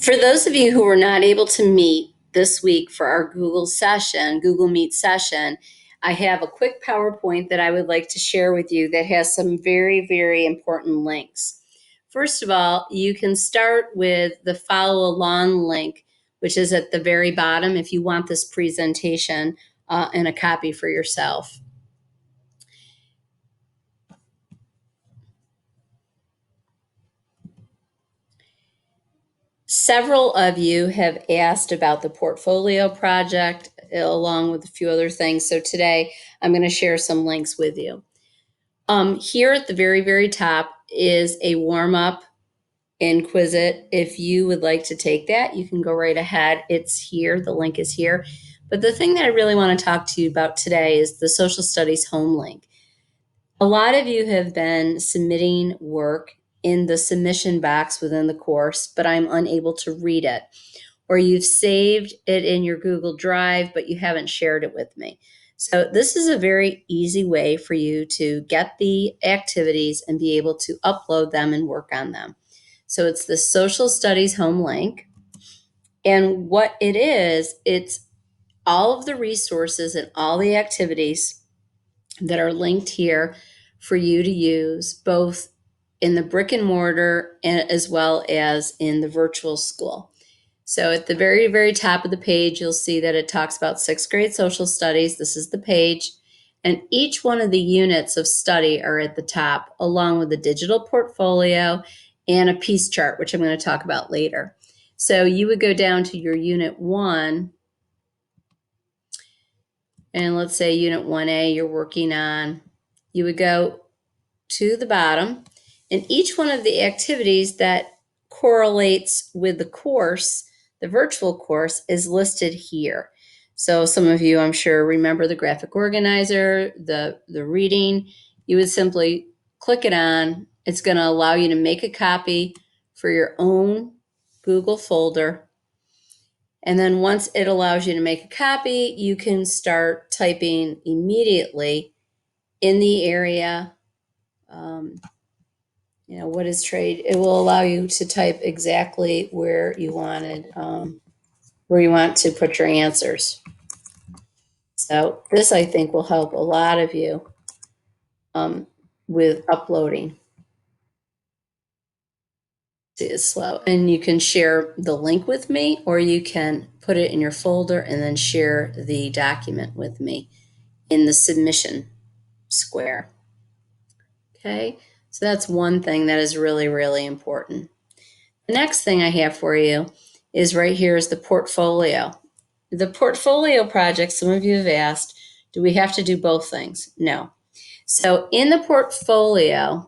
For those of you who were not able to meet this week for our Google Meet session, I have a quick PowerPoint that I would like to share with you that has some very, very important links. First of all, you can start with the follow along link, which is at the very bottom if you want this presentation and a copy for yourself. Several of you have asked about the portfolio project along with a few other things. So today I'm going to share some links with you. Here at the very, very top is a warm up and Quizlet. If you would like to take that, you can go right ahead. It's here. The link is here. But the thing that I really want to talk to you about today is the social studies home link. A lot of you have been submitting work in the submission box within the course, but I'm unable to read it. Or you've saved it in your Google Drive, but you haven't shared it with me. So this is a very easy way for you to get the activities and be able to upload them and work on them. So it's the Social Studies home link. And what it is, it's all of the resources and all the activities that are linked here for you to use both in the brick and mortar and as well as in the virtual school. So at the very, very top of the page, you'll see that it talks about sixth grade social studies. This is the page. And each one of the units of study are at the top, along with the digital portfolio and a piece chart, which I'm going to talk about later. So you would go down to your unit 1. And let's say unit 1A you're working on. You would go to the bottom, and each one of the activities that correlates with the course, the virtual course, is listed here. So some of you, I'm sure, remember the graphic organizer, the reading. You would simply click it on. It's going to allow you to make a copy for your own Google folder. And then once it allows you to make a copy, you can start typing immediately in the area. What is trade? It will allow you to type exactly where you want to put your answers. So this, I think, will help a lot of you with uploading. It's slow. And you can share the link with me, or you can put it in your folder and then share the document with me in the submission square. Okay, so that's one thing that is really, really important. The next thing I have for you is right here is the portfolio. The portfolio project, some of you have asked, do we have to do both things? No. So in the portfolio,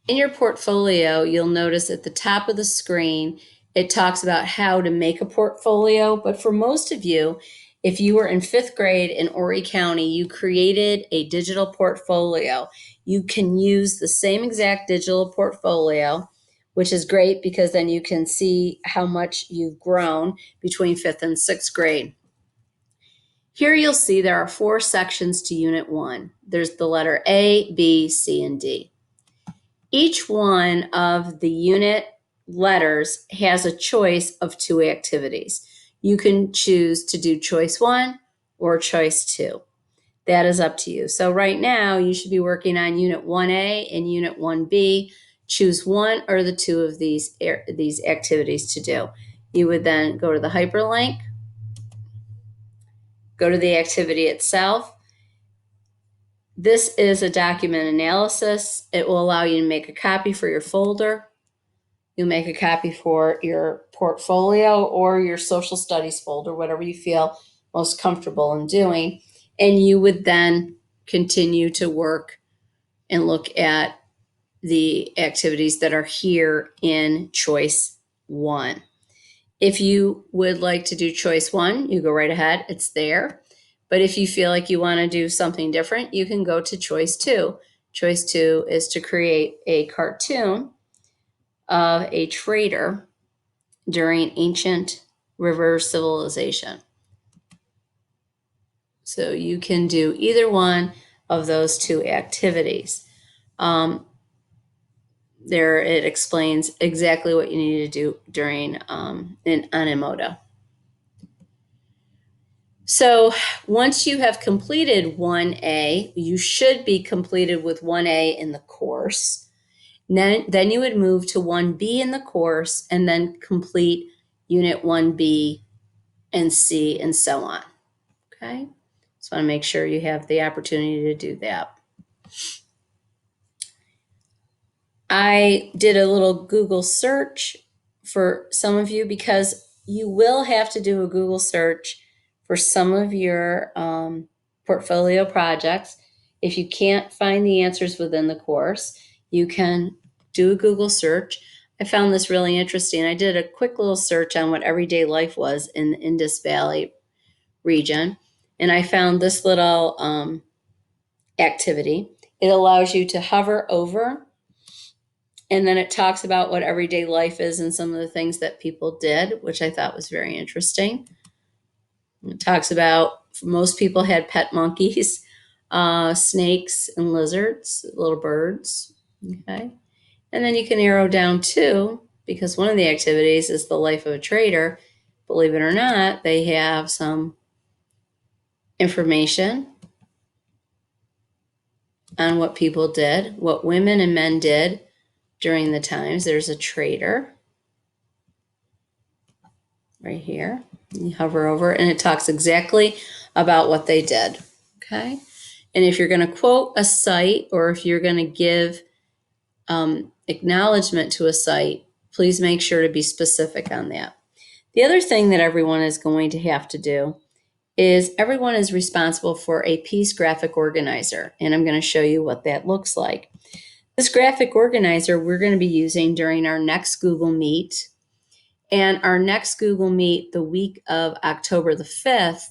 in your portfolio, you'll notice at the top of the screen, it talks about how to make a portfolio. But for most of you, if you were in 5th grade in Horry County, you created a digital portfolio. You can use the same exact digital portfolio, which is great because then you can see how much you've grown between 5th and 6th grade. Here you'll see there are 4 sections to Unit 1. There's the letter A, B, C, and D. Each one of the unit letters has a choice of 2 activities. You can choose to do choice 1 or choice 2. That is up to you. So right now you should be working on Unit 1A and Unit 1B. Choose one or the 2 of these activities to do. You would then go to the hyperlink, go to the activity itself. This is a document analysis. It will allow you to make a copy for your folder. You'll make a copy for your portfolio or your social studies folder, whatever you feel most comfortable in doing. And you would then continue to work and look at the activities that are here in choice 1. If you would like to do choice 1, you go right ahead. It's there. But if you feel like you want to do something different, you can go to choice 2. Choice 2 is to create a cartoon of a trader during ancient river civilization. So you can do either one of those 2 activities. there it explains exactly what you need to do during on Emoto. So once you have completed 1A, you should be completed with 1A in the course. Then you would move to 1B in the course and then complete Unit 1B and C and so on. Okay, just want to make sure you have the opportunity to do that. I did a little Google search for some of you because you will have to do a Google search for some of your portfolio projects. If you can't find the answers within the course, you can do a Google search. I found this really interesting. I did a quick little search on what everyday life was in the Indus Valley region, and I found this little activity. It allows you to hover over, and then it talks about what everyday life is and some of the things that people did, which I thought was very interesting. It talks about most people had pet monkeys, snakes and lizards, little birds. Okay. And then you can arrow down too, because one of the activities is the life of a trader. Believe it or not, they have some information on what people did, what women and men did during the times. There's a trader right here. You hover over and it talks exactly about what they did. Okay. And if you're going to quote a site or if you're going to give acknowledgement to a site, please make sure to be specific on that. The other thing that everyone is going to have to do is everyone is responsible for a piece graphic organizer. And I'm going to show you what that looks like. This graphic organizer we're going to be using during our next Google Meet. And our next Google Meet, the week of October the 5th,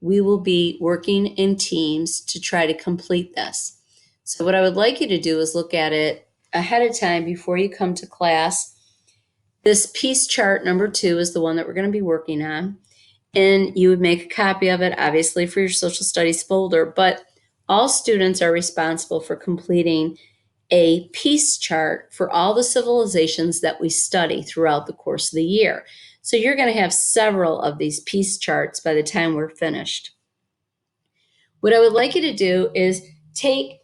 we will be working in teams to try to complete this. So what I would like you to do is look at it ahead of time before you come to class. This piece chart number 2 is the one that we're going to be working on. And you would make a copy of it, obviously, for your social studies folder. But all students are responsible for completing a piece chart for all the civilizations that we study throughout the course of the year. So you're going to have several of these piece charts by the time we're finished. What I would like you to do is take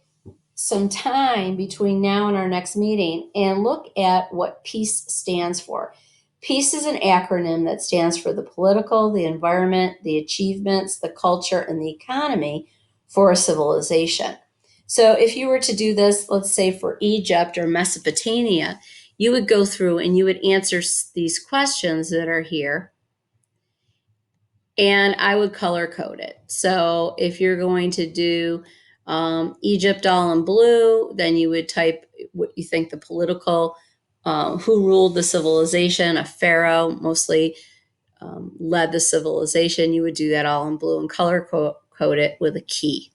some time between now and our next meeting and look at what PEACE stands for. PEACE is an acronym that stands for the political, the environment, the achievements, the culture, and the economy for a civilization. So if you were to do this, let's say for Egypt or Mesopotamia, you would go through and you would answer these questions that are here, and I would color code it. So if you're going to do Egypt all in blue, then you would type what you think the political, who ruled the civilization, a pharaoh mostly led the civilization. You would do that all in blue and color code it with a key.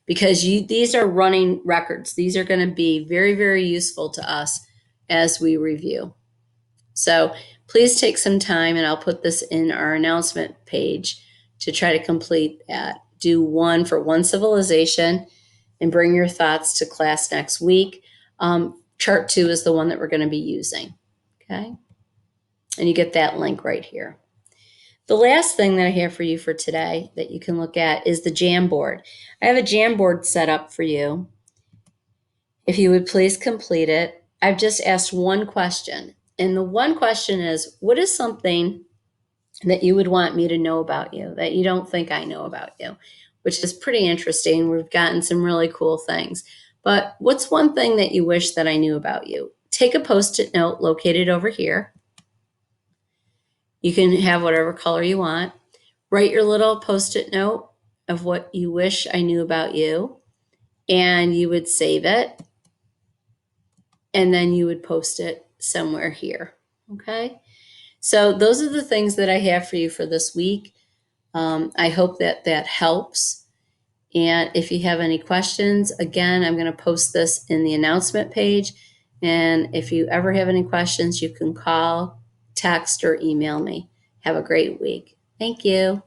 Because these are running records. These are going to be very, very useful to us as we review. So please take some time, and I'll put this in our announcement page to try to complete that. Do one for one civilization and bring your thoughts to class next week. Chart 2 is the one that we're going to be using. Okay. And you get that link right here. The last thing that I have for you for today that you can look at is the Jamboard. I have a Jamboard set up for you. If you would please complete it. I've just asked one question. And the one question is, what is something that you would want me to know about you that you don't think I know about you? Which is pretty interesting. We've gotten some really cool things. But what's one thing that you wish that I knew about you? Take a Post-it note located over here. You can have whatever color you want. Write your little Post-it note of what you wish I knew about you, and you would save it, and then you would post it somewhere here. Okay? So those are the things that I have for you for this week. I hope that that helps. And if you have any questions, again, I'm going to post this in the announcement page. And if you ever have any questions, you can call, text, or email me. Have a great week. Thank you.